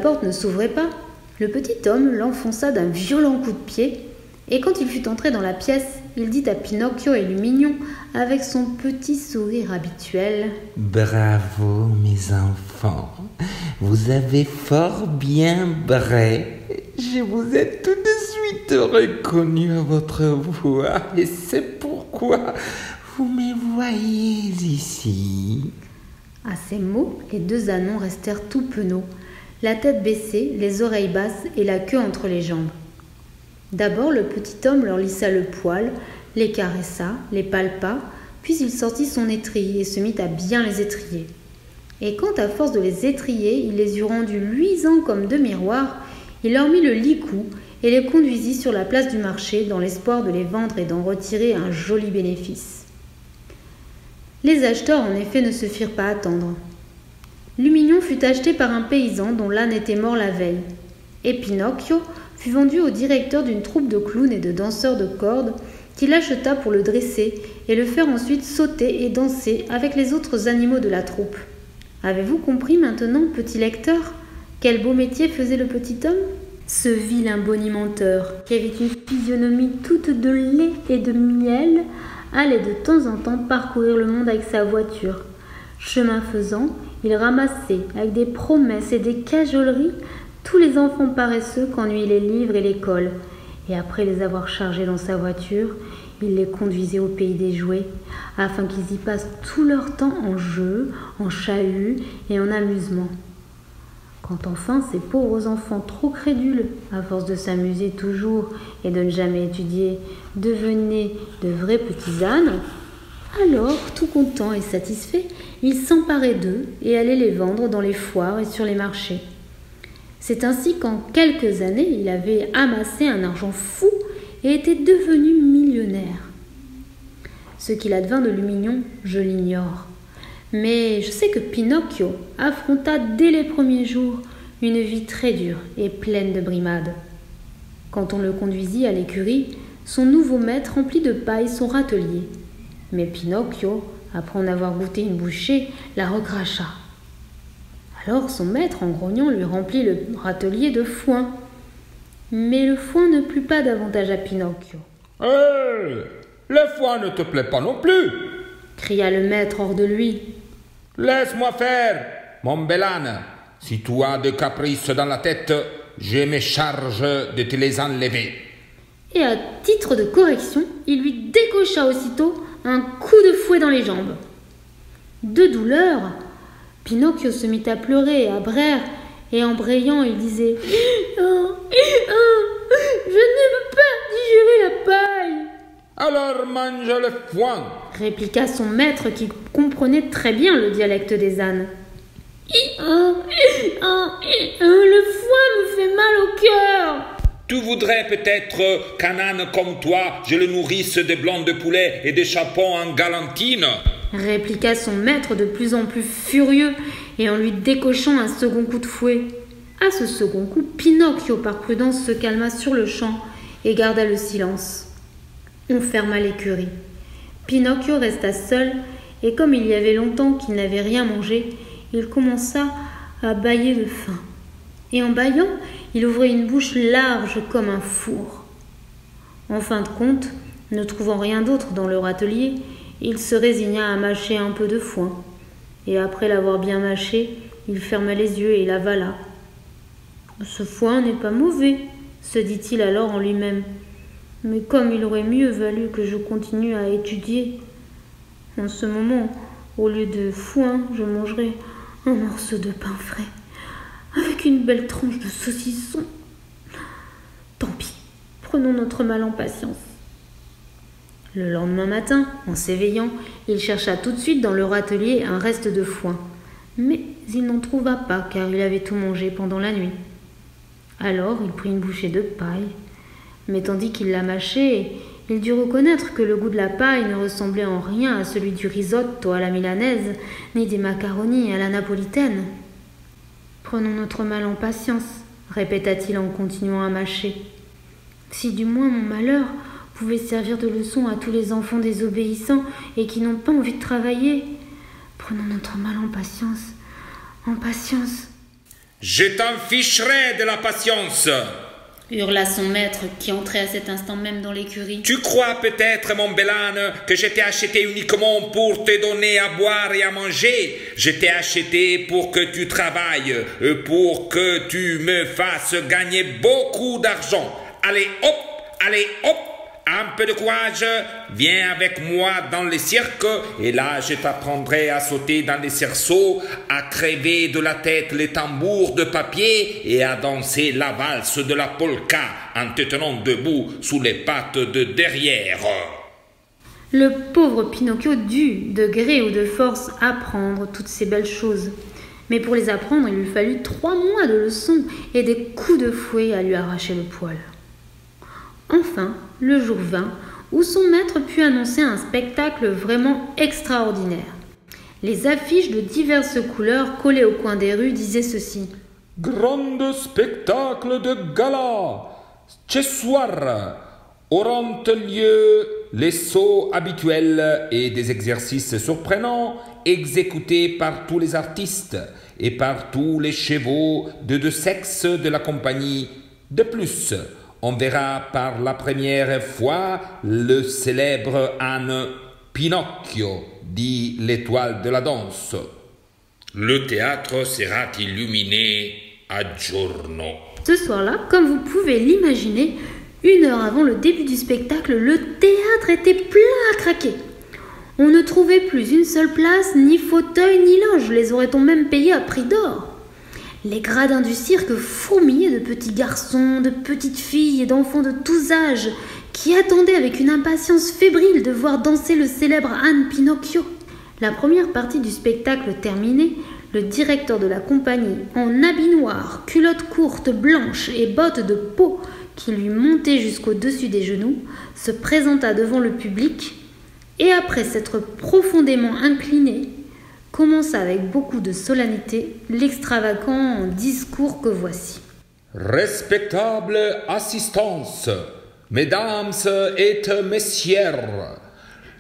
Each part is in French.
porte ne s'ouvrait pas, le petit homme l'enfonça d'un violent coup de pied, et quand il fut entré dans la pièce, il dit à Pinocchio et Lumignon, avec son petit sourire habituel: « Bravo, mes enfants, vous avez fort bien brai. Je vous ai tout de suite reconnu à votre voix, et c'est pourquoi vous me voyez ici. » À ces mots, les deux ânons restèrent tout penauds, la tête baissée, les oreilles basses et la queue entre les jambes. D'abord, le petit homme leur lissa le poil, les caressa, les palpa, puis il sortit son étrier et se mit à bien les étriller. Et quand, à force de les étriller, il les eut rendus luisants comme deux miroirs, il leur mit le licou et les conduisit sur la place du marché dans l'espoir de les vendre et d'en retirer un joli bénéfice. Les acheteurs, en effet, ne se firent pas attendre. Lumignon fut acheté par un paysan dont l'âne était mort la veille, et Pinocchio fut vendu au directeur d'une troupe de clowns et de danseurs de cordes qui l'acheta pour le dresser et le faire ensuite sauter et danser avec les autres animaux de la troupe. Avez-vous compris maintenant, petit lecteur, quel beau métier faisait le petit homme? Ce vilain bonimenteur, qui avait une physionomie toute de lait et de miel, allait de temps en temps parcourir le monde avec sa voiture. Chemin faisant, il ramassait, avec des promesses et des cajoleries, tous les enfants paresseux qu'ennuient les livres et l'école, et après les avoir chargés dans sa voiture, il les conduisait au pays des jouets, afin qu'ils y passent tout leur temps en jeu, en chahut et en amusement. Quand enfin ces pauvres enfants trop crédules, à force de s'amuser toujours et de ne jamais étudier, devenaient de vrais petits ânes, alors, tout content et satisfait, il s'emparait d'eux et allait les vendre dans les foires et sur les marchés. C'est ainsi qu'en quelques années, il avait amassé un argent fou et était devenu millionnaire. Ce qu'il advint de Lumignon, je l'ignore. Mais je sais que Pinocchio affronta dès les premiers jours une vie très dure et pleine de brimades. Quand on le conduisit à l'écurie, son nouveau maître remplit de paille son râtelier. Mais Pinocchio, après en avoir goûté une bouchée, la recracha. Alors son maître, en grognant, lui remplit le râtelier de foin. Mais le foin ne plut pas davantage à Pinocchio. « Hé, le foin ne te plaît pas non plus !» cria le maître hors de lui. « Laisse-moi faire, mon bel âne. Si tu as des caprices dans la tête, je me charge de te les enlever. » Et à titre de correction, il lui décocha aussitôt un coup de fouet dans les jambes. De douleur, Pinocchio se mit à pleurer et à braire, et en brayant, il disait « Oh, je ne peux pas digérer la paille !»« Alors mange le foin !» répliqua son maître qui comprenait très bien le dialecte des ânes. « Le foin me fait mal au cœur !» Tu voudrais peut-être qu'un âne comme toi, je le nourrisse de blancs de poulet et de chapons en galantine, répliqua son maître de plus en plus furieux et en lui décochant un second coup de fouet. À ce second coup, Pinocchio, par prudence, se calma sur le champ et garda le silence. On ferma l'écurie. Pinocchio resta seul et comme il y avait longtemps qu'il n'avait rien mangé, il commença à bâiller de faim. Et en bâillant, il ouvrit une bouche large comme un four. En fin de compte, ne trouvant rien d'autre dans leur atelier, il se résigna à mâcher un peu de foin. Et après l'avoir bien mâché, il ferma les yeux et l'avala. « Ce foin n'est pas mauvais, » se dit-il alors en lui-même. « Mais comme il aurait mieux valu que je continue à étudier. En ce moment, au lieu de foin, je mangerai un morceau de pain frais, avec une belle tranche de saucisson. Tant pis, prenons notre mal en patience. » Le lendemain matin, en s'éveillant, il chercha tout de suite dans leur atelier un reste de foin. Mais il n'en trouva pas, car il avait tout mangé pendant la nuit. Alors il prit une bouchée de paille, mais tandis qu'il la mâchait, il dut reconnaître que le goût de la paille ne ressemblait en rien à celui du risotto à la milanaise, ni des macaronis à la napolitaine. « Prenons notre mal en patience, » répéta-t-il en continuant à mâcher. « Si du moins mon malheur pouvait servir de leçon à tous les enfants désobéissants et qui n'ont pas envie de travailler. Prenons notre mal en patience, en patience. » Je t'en ficherai de la patience. Hurla son maître qui entrait à cet instant même dans l'écurie. Tu crois peut-être, mon bel âne, que je t'ai acheté uniquement pour te donner à boire et à manger. Je t'ai acheté pour que tu travailles, pour que tu me fasses gagner beaucoup d'argent. Allez hop, un peu de courage, viens avec moi dans le cirque et là je t'apprendrai à sauter dans les cerceaux, à crever de la tête les tambours de papier et à danser la valse de la polka en te tenant debout sous les pattes de derrière. Le pauvre Pinocchio dut, de gré ou de force, apprendre toutes ces belles choses. Mais pour les apprendre, il lui fallut 3 mois de leçons et des coups de fouet à lui arracher le poil. Enfin, le jour vint où son maître put annoncer un spectacle vraiment extraordinaire. Les affiches de diverses couleurs collées au coin des rues disaient ceci. Grand spectacle de gala. Ce soir auront lieu les sauts habituels et des exercices surprenants exécutés par tous les artistes et par tous les chevaux de deux sexes de la compagnie. De plus, on verra par la première fois le célèbre âne Pinocchio, dit l'étoile de la danse. Le théâtre sera illuminé à giorno. Ce soir-là, comme vous pouvez l'imaginer, 1 heure avant le début du spectacle, le théâtre était plein à craquer. On ne trouvait plus une seule place, ni fauteuil, ni loge. Les aurait-on même payés à prix d'or? Les gradins du cirque fourmillaient de petits garçons, de petites filles et d'enfants de tous âges qui attendaient avec une impatience fébrile de voir danser le célèbre âne Pinocchio. La première partie du spectacle terminée, le directeur de la compagnie, en habit noir, culotte courte blanche et bottes de peau qui lui montaient jusqu'au-dessus des genoux, se présenta devant le public et après s'être profondément incliné, commença avec beaucoup de solennité l'extravagant discours que voici. Respectable assistance, mesdames et messieurs,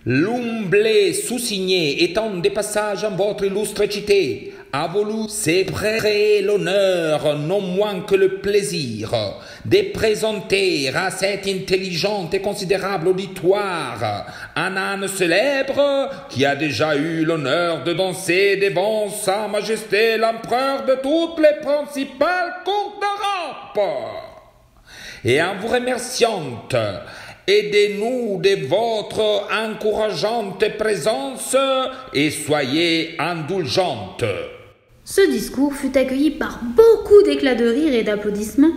l'humble sous-signé étant des passages en votre illustre cité, a voulu célébrer l'honneur, non moins que le plaisir, de présenter à cet intelligent et considérable auditoire un âne célèbre qui a déjà eu l'honneur de danser devant Sa Majesté l'Empereur de toutes les principales cours d'Europe. Et en vous remerciant, aidez-nous de votre encourageante présence et soyez indulgente. Ce discours fut accueilli par beaucoup d'éclats de rire et d'applaudissements,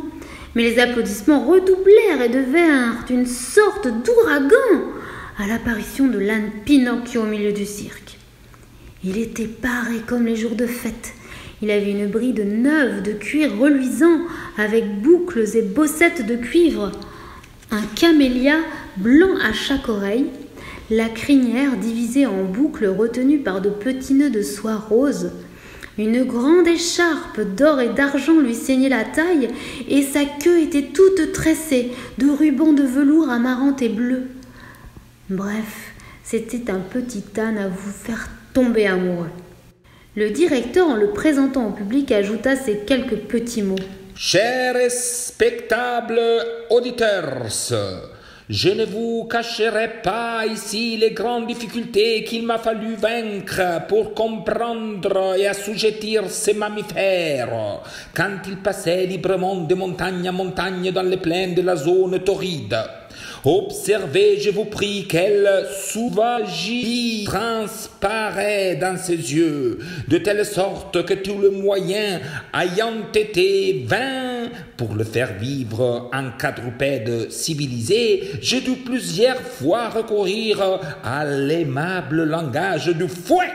mais les applaudissements redoublèrent et devinrent une sorte d'ouragan à l'apparition de l'âne Pinocchio au milieu du cirque. Il était paré comme les jours de fête. Il avait une bride neuve de cuir reluisant avec boucles et bossettes de cuivre, un camélia blanc à chaque oreille, la crinière divisée en boucles retenues par de petits nœuds de soie rose. Une grande écharpe d'or et d'argent lui ceignait la taille et sa queue était toute tressée de rubans de velours amarante et bleu. Bref, c'était un petit âne à vous faire tomber amoureux. Le directeur, en le présentant au public, ajouta ces quelques petits mots. Chers respectables auditeurs, je ne vous cacherai pas ici les grandes difficultés qu'il m'a fallu vaincre pour comprendre et assujettir ces mammifères quand ils passaient librement de montagne en montagne dans les plaines de la zone torride. Observez, je vous prie, quelle sauvagerie transparaît dans ses yeux, de telle sorte que tout le moyen ayant été vain pour le faire vivre en quadrupède civilisé, j'ai dû plusieurs fois recourir à l'aimable langage du fouet.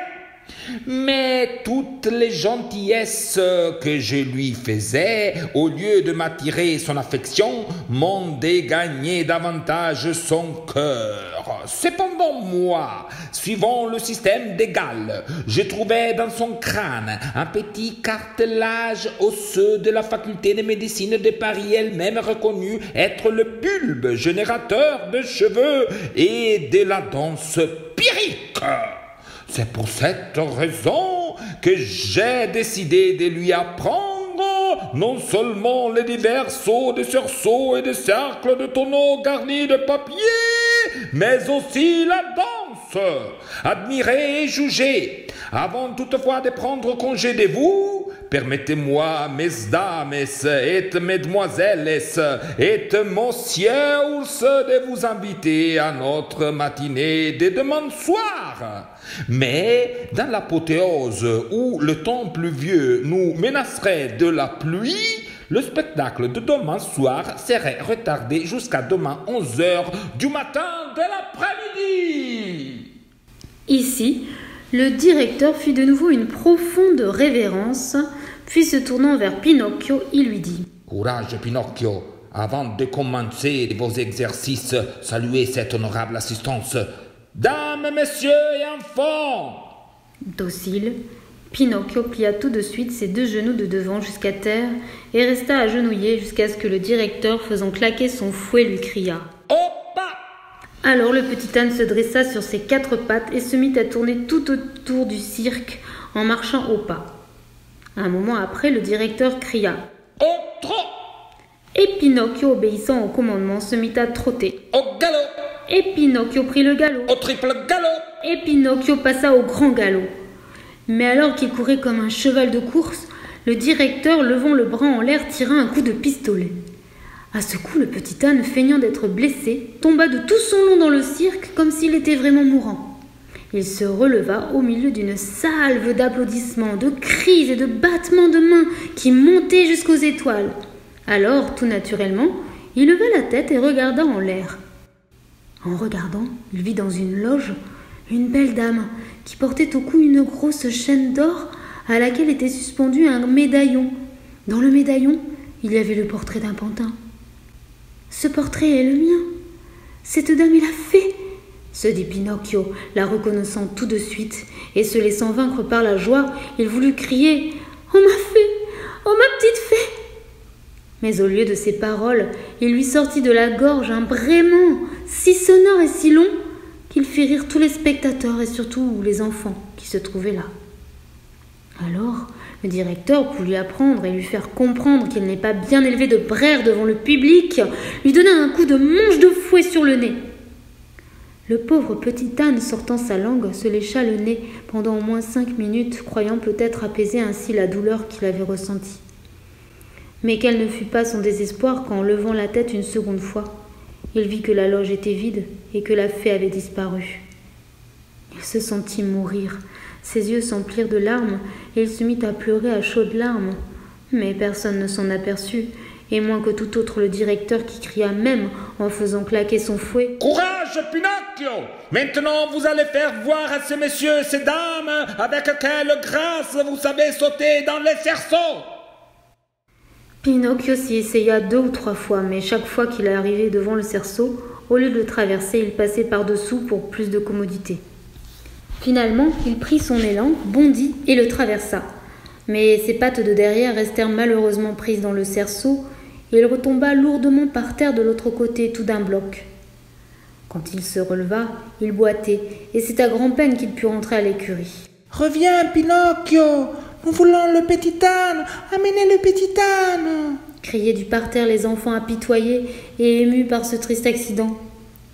Mais toutes les gentillesses que je lui faisais, au lieu de m'attirer son affection, m'ont dégagné davantage son cœur. Cependant, moi, suivant le système d'égal, je trouvais dans son crâne un petit cartilage osseux de la faculté de médecine de Paris, elle-même reconnue être le bulbe générateur de cheveux et de la danse pyrrhique. C'est pour cette raison que j'ai décidé de lui apprendre non seulement les divers sauts de cerceaux et de cercles de tonneaux garnis de papier, mais aussi la danse. Admirez et jugez. Avant toutefois de prendre congé de vous, permettez-moi, mesdames et mesdemoiselles et messieurs, de vous inviter à notre matinée de demain soir. Mais dans l'apothéose où le temps pluvieux nous menacerait de la pluie, le spectacle de demain soir serait retardé jusqu'à demain 11h du matin de l'après-midi. Ici, le directeur fit de nouveau une profonde révérence, puis se tournant vers Pinocchio, il lui dit « Courage, Pinocchio, avant de commencer vos exercices, saluez cette honorable assistance. Dames, messieurs et enfants !» Docile, Pinocchio plia tout de suite ses deux genoux de devant jusqu'à terre et resta agenouillé jusqu'à ce que le directeur, faisant claquer son fouet, lui cria « Au pas !» Alors le petit âne se dressa sur ses quatre pattes et se mit à tourner tout autour du cirque en marchant au pas. Un moment après, le directeur cria « Au trot !» Et Pinocchio, obéissant au commandement, se mit à trotter. Au galop !» Et Pinocchio prit le galop. Au triple galop !» Et Pinocchio passa au grand galop. Mais alors qu'il courait comme un cheval de course, le directeur, levant le bras en l'air, tira un coup de pistolet. À ce coup, le petit âne, feignant d'être blessé, tomba de tout son long dans le cirque comme s'il était vraiment mourant. Il se releva au milieu d'une salve d'applaudissements, de cris et de battements de mains qui montaient jusqu'aux étoiles. Alors, tout naturellement, il leva la tête et regarda en l'air. En regardant, il vit dans une loge une belle dame qui portait au cou une grosse chaîne d'or à laquelle était suspendu un médaillon. Dans le médaillon, il y avait le portrait d'un pantin. « Ce portrait est le mien. Cette dame est la fée !» se dit Pinocchio, la reconnaissant tout de suite, et se laissant vaincre par la joie, il voulut crier « Oh ma fée! Oh ma petite fée !» Mais au lieu de ces paroles, il lui sortit de la gorge un braiement si sonore et si long qu'il fit rire tous les spectateurs et surtout les enfants qui se trouvaient là. Alors, le directeur, pour lui apprendre et lui faire comprendre qu'il n'est pas bien élevé de braire devant le public, lui donna un coup de manche de fouet sur le nez. Le pauvre petit âne, sortant sa langue, se lécha le nez pendant au moins 5 minutes, croyant peut-être apaiser ainsi la douleur qu'il avait ressentie. Mais quel ne fut pas son désespoir quand, levant la tête une seconde fois, il vit que la loge était vide et que la fée avait disparu. Il se sentit mourir. Ses yeux s'emplirent de larmes et il se mit à pleurer à chaudes larmes. Mais personne ne s'en aperçut, et moins que tout autre le directeur qui cria même en faisant claquer son fouet. « Courage, Pinocchio! Maintenant vous allez faire voir à ces messieurs et ces dames avec quelle grâce vous savez sauter dans les cerceaux !» Pinocchio s'y essaya 2 ou 3 fois, mais chaque fois qu'il arrivait devant le cerceau, au lieu de le traverser, il passait par-dessous pour plus de commodité. Finalement, il prit son élan, bondit et le traversa. Mais ses pattes de derrière restèrent malheureusement prises dans le cerceau, et il retomba lourdement par terre de l'autre côté, tout d'un bloc. Quand il se releva, il boitait, et c'est à grand-peine qu'il put rentrer à l'écurie. « Reviens, Pinocchio! Nous voulons le petit âne! Amenez le petit âne !» criaient du parterre les enfants apitoyés et émus par ce triste accident.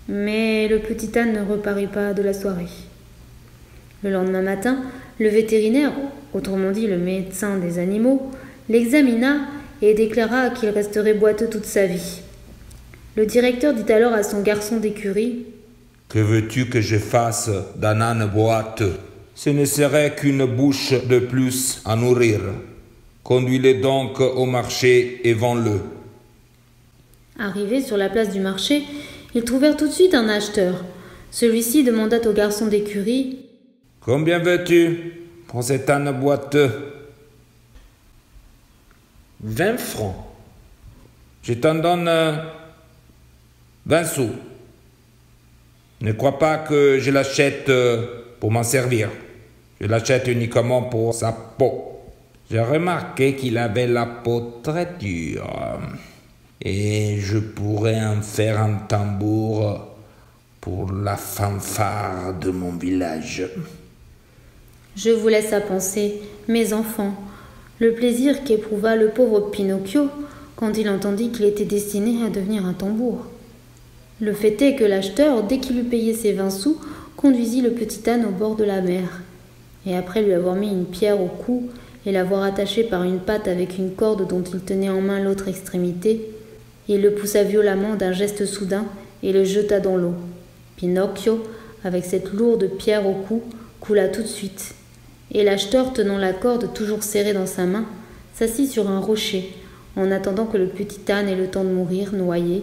Mais le petit âne ne reparut pas de la soirée. Le lendemain matin, le vétérinaire, autrement dit le médecin des animaux, l'examina et déclara qu'il resterait boiteux toute sa vie. Le directeur dit alors à son garçon d'écurie « Que veux-tu que je fasse d'un âne boiteux ? Ce ne serait qu'une bouche de plus à nourrir. Conduis-le donc au marché et vends-le. » Arrivés sur la place du marché, ils trouvèrent tout de suite un acheteur. Celui-ci demanda au garçon d'écurie « Combien veux-tu pour cet âne boiteux ? » 20 francs. Je t'en donne 20 sous. Ne crois pas que je l'achète pour m'en servir. Je l'achète uniquement pour sa peau. J'ai remarqué qu'il avait la peau très dure. Et je pourrais en faire un tambour pour la fanfare de mon village. Je vous laisse à penser, mes enfants. Le plaisir qu'éprouva le pauvre Pinocchio quand il entendit qu'il était destiné à devenir un tambour. Le fait est que l'acheteur, dès qu'il eut payé ses 20 sous, conduisit le petit âne au bord de la mer. Et après lui avoir mis une pierre au cou et l'avoir attaché par une patte avec une corde dont il tenait en main l'autre extrémité, il le poussa violemment d'un geste soudain et le jeta dans l'eau. Pinocchio, avec cette lourde pierre au cou, coula tout de suite. Et l'acheteur, tenant la corde toujours serrée dans sa main, s'assit sur un rocher, en attendant que le petit âne ait le temps de mourir noyé,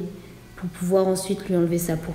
pour pouvoir ensuite lui enlever sa peau.